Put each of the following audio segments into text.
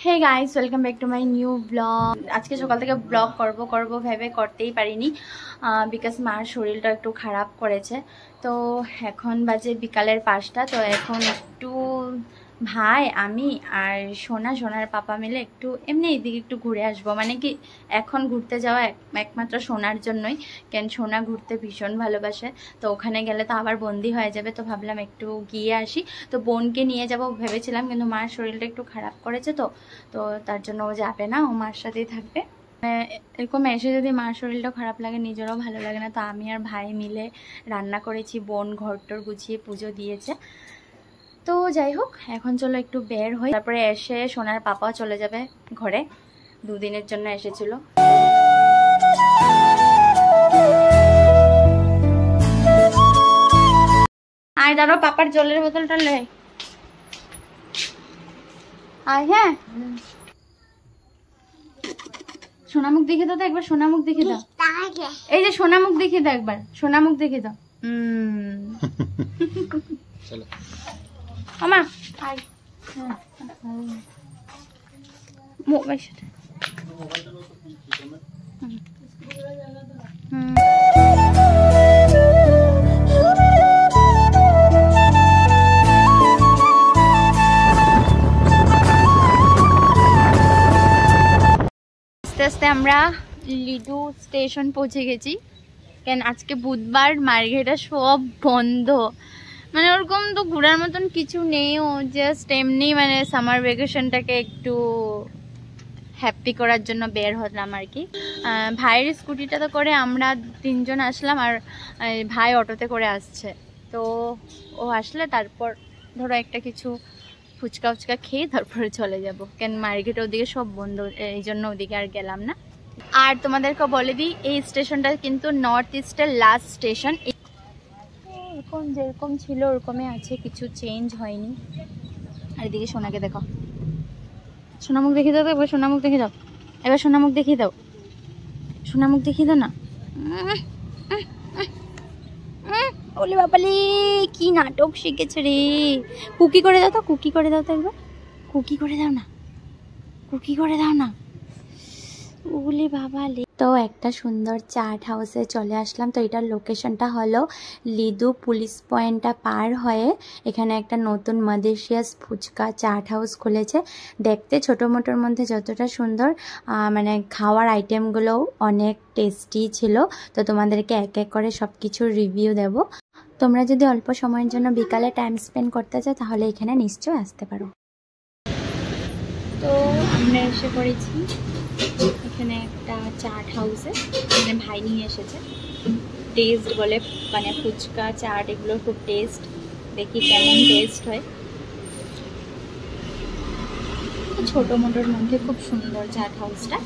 Hey guys welcome back to my new blog. আজকে সকাল থেকে ব্লগ করব ভেবে করতেই পারিনি বিকজ মার শরীরটা একটু খারাপ করেছে। তো এখন বাজে বিকালের 5টা। তো এখন একটু ভাই আমি আর সোনার পাপা মিলে একটু এমনি এইদিকে একটু ঘুরে আসবো। মানে কি এখন ঘুরতে যাওয়া একমাত্র সোনার জন্যই, কেন সোনা ঘুরতে ভীষণ ভালোবাসে। তো ওখানে গেলে তো আবার বন্দি হয়ে যাবে, তো ভাবলাম একটু গিয়ে আসি। তো বোনকে নিয়ে যাব ভেবেছিলাম, কিন্তু মার শরীরটা একটু খারাপ করেছে, তো তার জন্য ও যাবে না, ও মার সাথেই থাকবে। এরকম এসে যদি মার শরীরটা খারাপ লাগে নিজেরও ভালো লাগে না। তো আমি আর ভাই মিলে রান্না করেছি, বোন ঘরটর গুছিয়ে পুজো দিয়েছে। তো যাই হোক, এখন চলো একটু বের হই, তারপরে এসে সোনার পাপাও চলে যাবে ঘরে, দুদিনের জন্য এসেছিল। আয় দাঁড়ো, পাপার জলের বোতলটা লে আয়। হ্যাঁ সোনামুখ দেখে দাও তো একবার, সোনামুখ দেখে দাও। এই যে সোনামুখ দেখে দাও একবার, সোনামুখ দেখে দাও। চলো আমা আয়। মোবাইল সাথে আস্তে আস্তে আমরা লিডু স্টেশন পৌঁছে গেছি। কেন আজকে বুধবার, মার্কেটটা সব বন্ধ, মানে ওরকম তো ঘোরার মতন কিছু নেই। ও জাস্ট এমনি মানে সামার ভ্যাকেশনটাকে একটু হ্যাপি করার জন্য বের হলাম আর কি। ভাইয়ের স্কুটিটা তো করে আমরা 3 জন আসলাম, আর ভাই অটোতে করে আসছে। তো ও আসলে তারপর ধরো একটা কিছু ফুচকা খেয়ে তারপরে চলে যাব, কেন মার্কেট ওদিকে সব বন্ধ, এই জন্য ওদিকে আর গেলাম না। আর তোমাদেরকে বলে দিই, এই স্টেশনটা কিন্তু নর্থ ইস্টের লাস্ট স্টেশন। এখন যেরকম ছিল ওরকমই আছে, কিছু চেঞ্জ হয়নি। আর এদিকে সোনাকে দেখো, সোনামুখ দেখিয়ে দাও, এবার সোনামুখ দেখিয়ে দাও, এবার সোনামুখ দেখিয়ে দাও, সোনামুখ দেখিয়ে দাও না। ওলে বাবালে কি নাটক শিখেছে রে। কুকি করে দাও তো, কুকি করে দাও তো একবার, কুকি করে দাও না, কুকি করে দাও না। ওলে বাবালে। তো একটা সুন্দর চাট হাউসে চলে আসলাম। তো এটার লোকেশনটা হলো লিডু পুলিশ পয়েন্টটা পার হয়ে এখানে একটা নতুন মাদেশিয়াস ফুচকা চাট হাউস খুলেছে। দেখতে ছোটো মোটোর মধ্যে যতটা সুন্দর, মানে খাওয়ার আইটেমগুলোও অনেক টেস্টি ছিল। তো তোমাদেরকে এক এক করে সব কিছুর রিভিউ দেব। তোমরা যদি অল্প সময়ের জন্য বিকালে টাইম স্পেন্ড করতে চাও তাহলে এখানে নিশ্চয়ই আসতে পারো। তো আমরা এসে পড়েছি এখানে একটা চাট হাউসে, মানে ভাই নিয়ে এসেছে। টেস্ট বলে, মানে ফুচকা চাট এগুলো খুব টেস্ট, দেখি কেমন টেস্ট হয়। ছোটো মোটোর মধ্যে খুব সুন্দর চাট হাউসটা।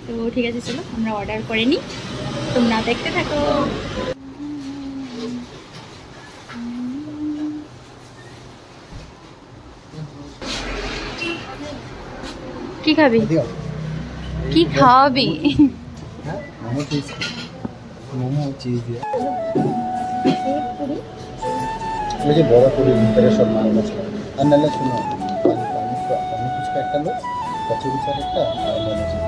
তো ঠিক আছে, চলো আমরা অর্ডার করে নিই, তোমরা দেখতে থাকো। কি খাবি, কি খাওয়াবি? মোমো চিজ দিয়ে ওই যে বড় করে ভিতরে সব মাল মশলা। আর নাহলে শুনো, পানি ফুচকা একটা লো, কচুরি চাট একটা, আর মোমো চিজ।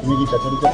তুমি কি কচুরি চাট?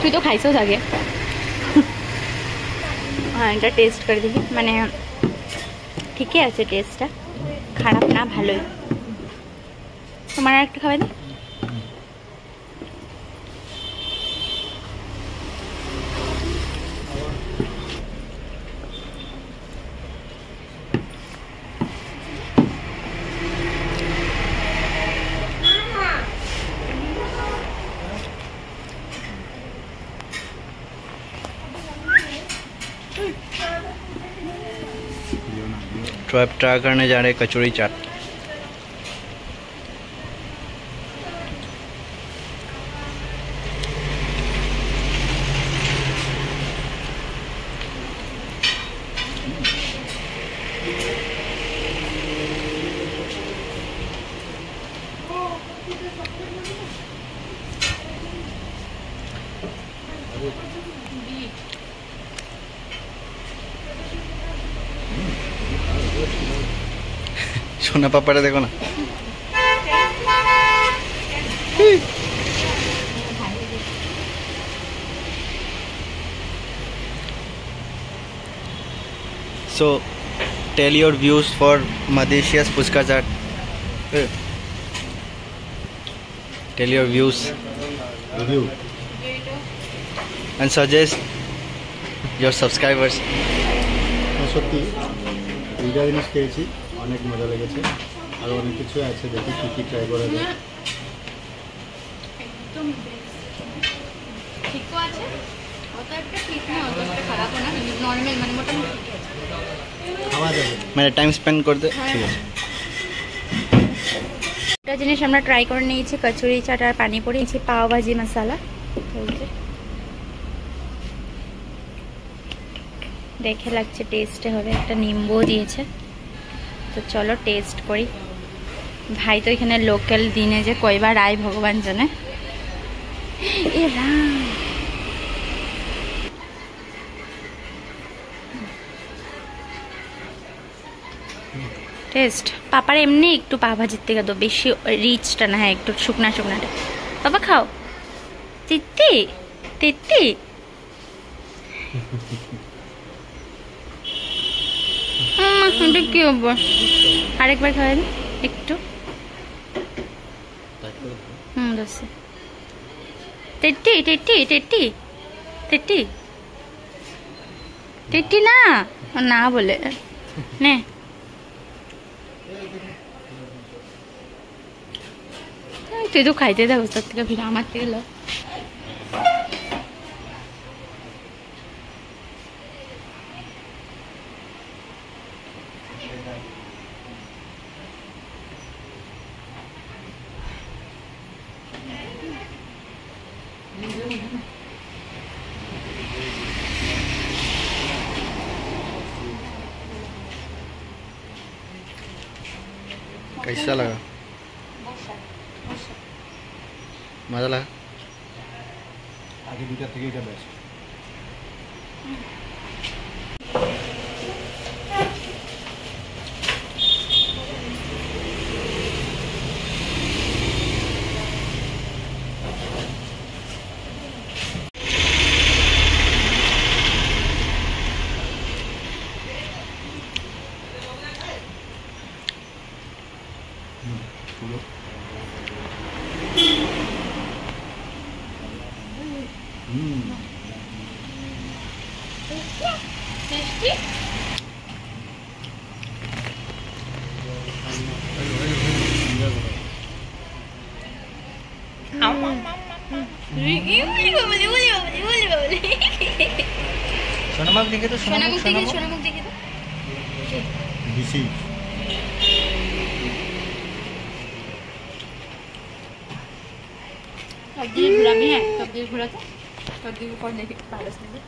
তুই তো খাইছো আগে। হ্যাঁ এটা টেস্ট করে দেখি, মানে ঠিকই আছে টেস্টটা, খারাপ না, ভালোই। তোমার আর একটা খাওয়াই দিই। तो अब ट्राई करने जा रहे हैं कचौड़ी चाट। सोना पापड़ा देखो ना। So tell your views for Madhesia's Puchka Chaat. Tell your views review and suggest your subscribers. সত্যি দুইটা জিনিস খেয়েছি, অনেক মজা লেগেছে। আর অনেক কিছু আছে, দেখি কী কী ট্রাই করা যায়। একদম ঠিকও আছে, অত একটা ঠিক না, অত একটা খারাপও না, নর্মাল মানে মোটামুটি ঠিক আছে, খাওয়া যাবে। মানে টাইম স্পেন্ড করতে ঠিক আছে। একটা জিনিস আমরা ট্রাই করে নিয়েছি, কচুরি চাট আর পানিপুরি, নিয়েছি পাও ভাজি মশলা। দেখে লাগছে টেস্টে হবে, একটা নিম্বু দিয়েছে। তো চলো টেস্ট করি। ভাই তো এখানে লোকাল, দিনে যে কয়বার আয় ভগবান জানে। এ রাম, টেস্ট পাপার এমনি একটু পা ভাজির থেকে তো বেশি রিচটা না, হ্যাঁ একটু শুকনা শুকনাটা। বাবা খাও। তিত্তি তিত্তি এটা কি হবো, আরেকবার খাওয়াই একটু। দোষে তেটি তেটি তেটি তেটি তেটি না না বলে নে। তুই তো খাইতে দেব তোর থেকে, ফিরে আমার থেকে লো। कैसा लगा? मजा लगा? আগে দুইটা থেকে এটা বেস্ট। सोनामुख देखे तो सोनामुख देखे, सोनामुख देखे तो বেশি तब्दील घुरा भी है, तब्दील घुरा तो तब्दील को कौन देखे पारस में।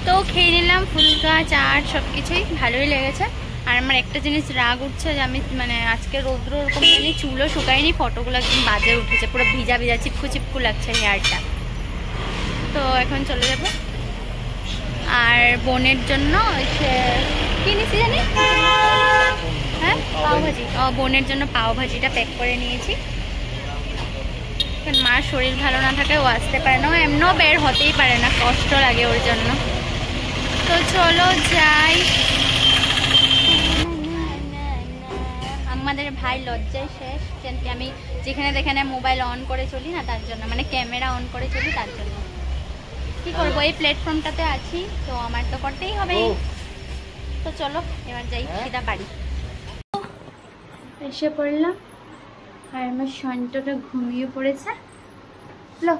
তো খেয়ে নিলাম ফুলকা চাট, সব কিছুই ভালোই লেগেছে। আর আমার একটা জিনিস রাগ উঠছে যে আমি মানে আজকে রৌদ্র ওরকম জানি, চুলও শুকায়নি, ফটোগুলো একদম বাজে উঠেছে, পুরো ভিজা ভিজা চিপকু চিপকু লাগছে হেয়ারটা। তো এখন চলে যাবো আর বোনের জন্য কি নিয়েছি জানি, হ্যাঁ পাওভাজি। বোনের জন্য পাওভাজিটা প্যাক করে নিয়েছি। মার শরীর ভালো না থাকে ও আসতে পারে না, ও এমনও বের হতেই পারে না, কষ্ট লাগে ওর জন্য। তো চলো যাই। আমাদের ভাই লজ্জায় শেষ, যেন আমি যেখানে যেখানে মোবাইল অন করে চলি না তার জন্য, মানে ক্যামেরা অন করে চলি তার জন্য। কি করবো, এই প্ল্যাটফর্মটাতে আছি তো আমার তো করতেই হবে। তো চলো এবার যাই সিধা বাড়ি। এসে পড়লাম আর আমার সন্টটা ঘুমিয়ে পড়েছে। লো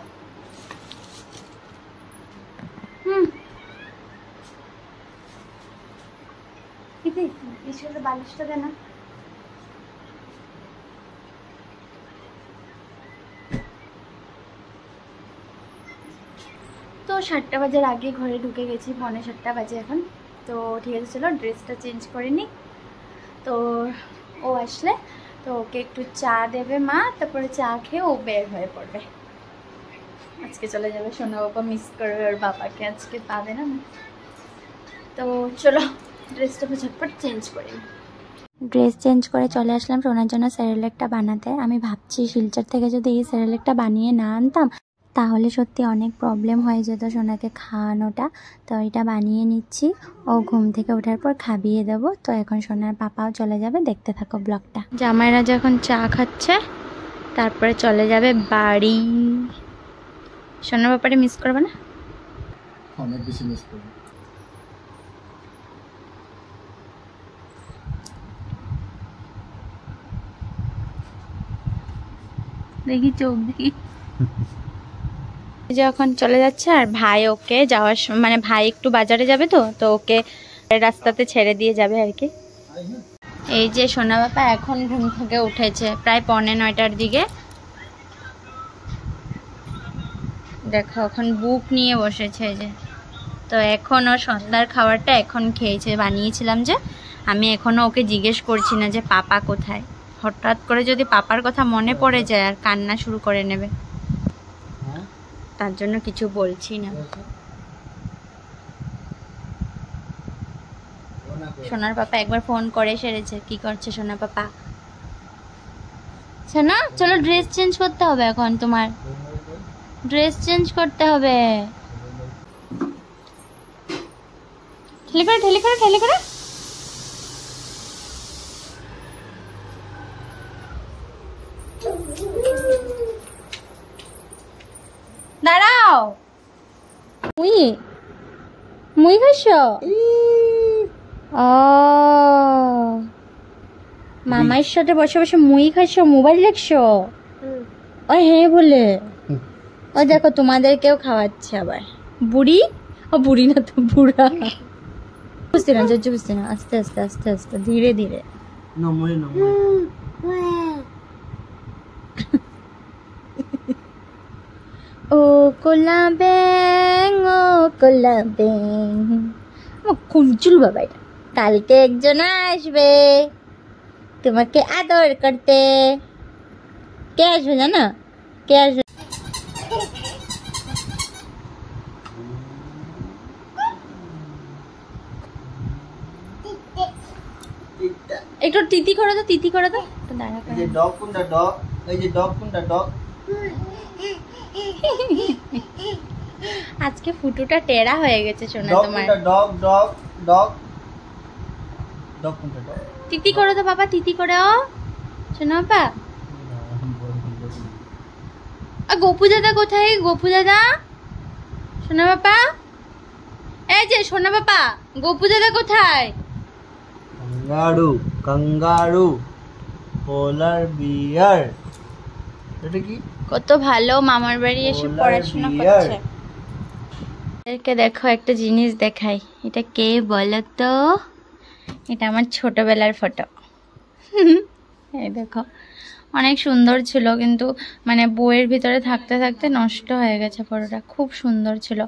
বালিশটা দে না। তো 7টা বাজার আগে ঘরে ঢুকে গেছি, 7:45 বাজে এখন। তো ঠিক আছে চলো ড্রেসটা চেঞ্জ করে নিই। তো ও আসলে তো ওকে একটু চা দেবে মা, তারপরে চা খেয়ে ও বের হয়ে পড়বে। আজকে চলে যাবে, সোনা বাবা মিস করবে ওর বাবাকে, আজকে পাবে না। তো চলো ড্রেসটা ঝটপট চেঞ্জ করি। ড্রেস চেঞ্জ করে চলে আসলাম সোনার জন্য সেরেলেকটা বানাতে। আমি ভাবছি শিলচর থেকে যদি এই সেরেলেকটা বানিয়ে না আনতাম তাহলে সত্যি অনেক প্রবলেম হয়ে যেত সোনাকে খাওয়ানোটা। তো এটা বানিয়ে নিচ্ছি, ও ঘুম থেকে ওঠার পর খাইয়ে দেবো। তো এখন সোনার পাপাও চলে যাবে, দেখতে থাকো ব্লগটা। জামাইরা যখন চা খাচ্ছে তারপরে চলে যাবে বাড়ি। সোনার পাপারে মিস করবে না? অনেক বেশি মিস করবে। দেখি চোখ দেখি। যখন চলে যাচ্ছে আর ভাই ওকে যাওয়ার মানে ভাই একটু বাজারে যাবে তো ওকে রাস্তাতে ছেড়ে দিয়ে যাবে আর কি। এই যে সোনা বাবা এখন ঘুম থেকে উঠেছে প্রায় 8:45টার দিকে। দেখো এখন বুক নিয়ে বসেছে যে। তো এখন ও সন্ধ্যার খাবারটা এখন খেয়েছে, বানিয়েছিলাম যে আমি এখনো ওকে জিজ্ঞেস করছি না যে পাপা কোথায়। হঠাৎ করে যদি পাপার কথা মনে পড়ে যায় আর কান্না শুরু করে নেবে, তার জন্য কিছু বলছি না। সোনার পাপা একবার ফোন করে সেরেছে। কি করছে সোনা পাপা? সোনা চলো ড্রেস চেঞ্জ করতে হবে, এখন তোমার ড্রেস চেঞ্জ করতে হবে। ঠেলে করে ঠেলে করে ঠেলে করে দাঁড়াও। মুই খাইছ? ও মামার সাথে বসে বসে মুই খাইছ, মোবাইল দেখছো? ও হ্যাঁ বলে ও দেখো তোমাদেরকেও খাওয়াচ্ছে আবার। বুড়ি? ও বুড়ি না তো বুড়া। বুঝতে না জজ্জু, বুঝতে না, আস্তে আস্তে আস্তে আস্তে ধীরে ধীরে। ও কোলা ব্যাং, ও কোলা ব্যাং। কুঞ্চুল বাবা, এটা কালকে একজন আসবে তোমাকে আদর করতে। কে আসবে জানো? কে আসবে? একটু তিতি করে দাও, তিতি করে দাও। দাঁড়া এই যে ডগ কোনটা ডগ, এই যে ডগ কোনটা ডগ। আজকে ফুটুটা টেরা হয়ে গেছে সোনা তোমার। ডগ ডগ ডগ ডগ কোনটা ডগ? তিতি করে দাও বাবা, তিতি করে। ও সোনা বাবা, গোপু দাদা কোথায়? গোপু দাদা, সোনা বাবা, এই যে সোনা বাবা, গোপু দাদা কোথায়? কাঙ্গারু, কাঙ্গারু, পোলার বিয়ার। এটা কি? কত ভালো মামার বাড়ি এসে পড়াশোনা করছে। এদেরকে দেখো একটা জিনিস দেখাই। এটা কে বলো তো? এটা আমার ছোটবেলার ফটো। এই দেখো অনেক সুন্দর ছিল, কিন্তু মানে বইয়ের ভিতরে থাকতে থাকতে নষ্ট হয়ে গেছে ফটোটা। খুব সুন্দর ছিল।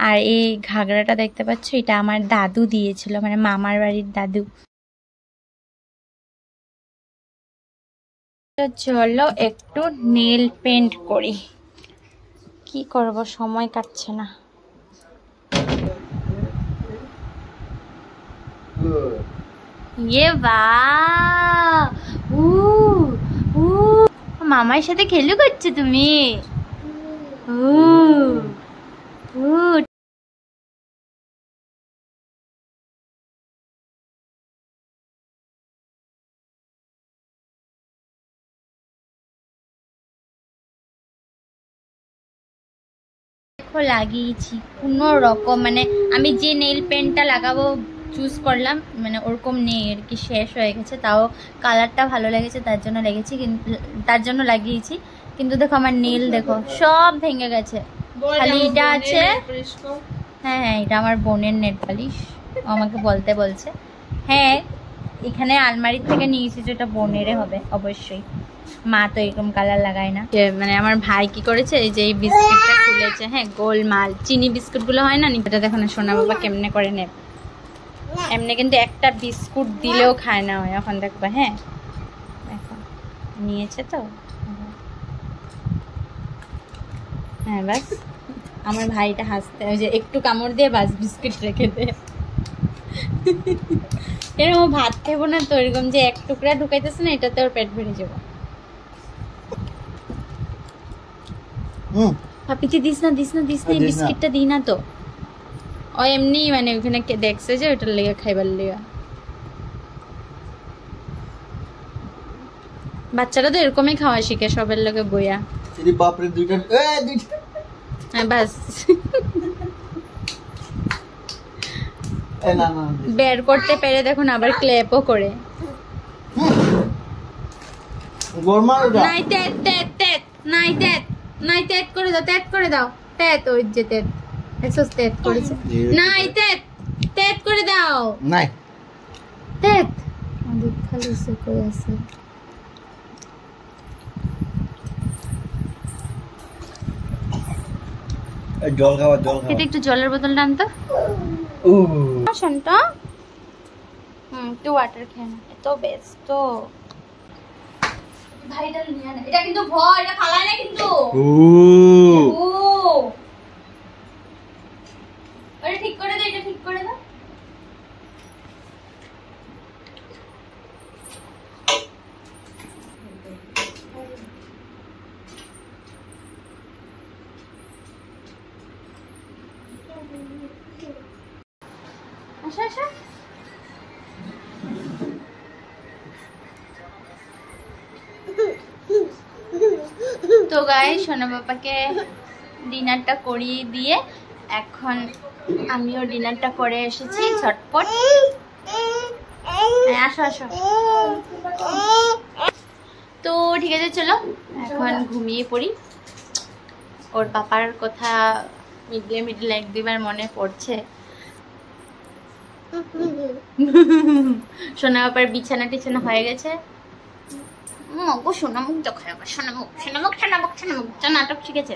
আর এই ঘাগরাটা দেখতে পাচ্ছ, এটা আমার দাদু দিয়েছিল, মানে মামার বাড়ির দাদু। চলো একটু নেল পেন্ট করি। কি করব, সময় কাটছে না। ये वाह মামার সাথে খেলু করছো তুমি লাগিয়েছি কোনো রকম মানে আমি যে নেল পেন্টটা লাগাবো চুজ করলাম মানে ওরকম নেই আর কি, শেষ হয়ে গেছে। তাও কালারটা ভালো লেগেছে তার জন্য লেগেছি, কিন্তু তার জন্য লাগিয়েছি। কিন্তু দেখো আমার নেল দেখো সব ভেঙে গেছে, খালি এটা আছে। হ্যাঁ হ্যাঁ এটা আমার বোনের নেল পালিশ, আমাকে বলতে বলছে। হ্যাঁ এখানে আলমারির থেকে নিয়েছি, যেটা বোনেরে হবে অবশ্যই, মা তো এরকম কালার লাগায় না। মানে আমার ভাই কি করেছে, এই যে এই বিস্কিটটা খুলেছে, হ্যাঁ গোলমাল চিনি বিস্কুট গুলো হয় না, এটা দেখো না সোনা বাবা কেমনে করে নেব। এমনি কিন্তু একটা বিস্কুট দিলেও খায় না হয়, এখন দেখবা। হ্যাঁ দেখো নিয়েছে তো, হ্যাঁ বাস আমার ভাইটা হাসতে, ওই যে একটু কামড় দিয়ে বাস বিস্কিট রেখে দে। এরকম ভাত খাবো না তো, এরকম যে এক টুকরা ঢুকাইতেছে না, এটাতে ওর পেট ভরে যাবো। পাপিতে দিস না এই বিস্কিটটা দিই না তো, ও এমনি মানে ওখানে দেখছে যে ওটার লেগে খাইবার লেগে। বাচ্চারা তো এরকমই খাওয়া শিখে সবের লগে বইয়া। বাপরে দুইটা হ্যাঁ বাস বের করতে পেরে দেখুন আবার ক্লেপও করে। নাই তেত তেত তেত নাই তেত নাই তেত করে দাও, তেত করে দাও, তেত ওই যে তেত একশো তেত করেছে, নাই তেত তেত করে দাও, নাই তেত আমাদের খালি সে কই আছে। জল খাওয়া এটা একটু জলের বোতলটা আনতো শোনটা। তুই ওয়াটার খেয়ে না, এত বেস্ট তো ভাইটা নিয়ে না। এটা কিন্তু ভয়, এটা ফালায় না কিন্তু। আরে ঠিক করে দে, এটা ঠিক করে দাও। আচ্ছা আচ্ছা তো গাইস সোনা বাবাকে ডিনারটা করিয়ে দিয়ে এখন আমিও ডিনারটা করে এসেছি ঝটপট। আসো আসো। তো ঠিক আছে চলো এখন ঘুমিয়ে পড়ি। ওর পাপার কথা মিডলে এক দুবার মনে পড়ছে। সোনা বাবার বিছানা টিছানা হয়ে গেছে। সোনামুখ সোনামুখ সোনামুখ সোনামুখ সোনামুখ নাটক শিখেছে।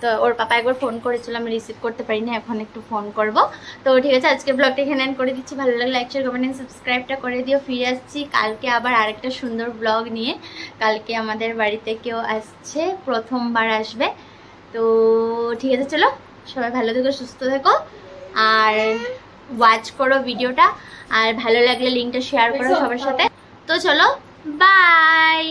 তো ওর পাপা একবার ফোন করেছিল, আমি রিসিভ করতে পারিনি, এখন একটু ফোন করব। তো ঠিক আছে আজকের ব্লগটা এখানে এন্ড করে দিচ্ছি। ভালো লাগলে লাইক শেয়ার কমেন্ট সাবস্ক্রাইবটা করে দিও। ফিরে আসছি কালকে আবার আরেকটা সুন্দর ব্লগ নিয়ে। কালকে আমাদের বাড়িতে কেউ আসছে, প্রথমবার আসবে। তো ঠিক আছে চলো সবাই ভালো থেকো, সুস্থ থেকো, আর ওয়াচ করো ভিডিওটা, আর ভালো লাগলে লিঙ্কটা শেয়ার করো সবার সাথে। তো চলো বাই।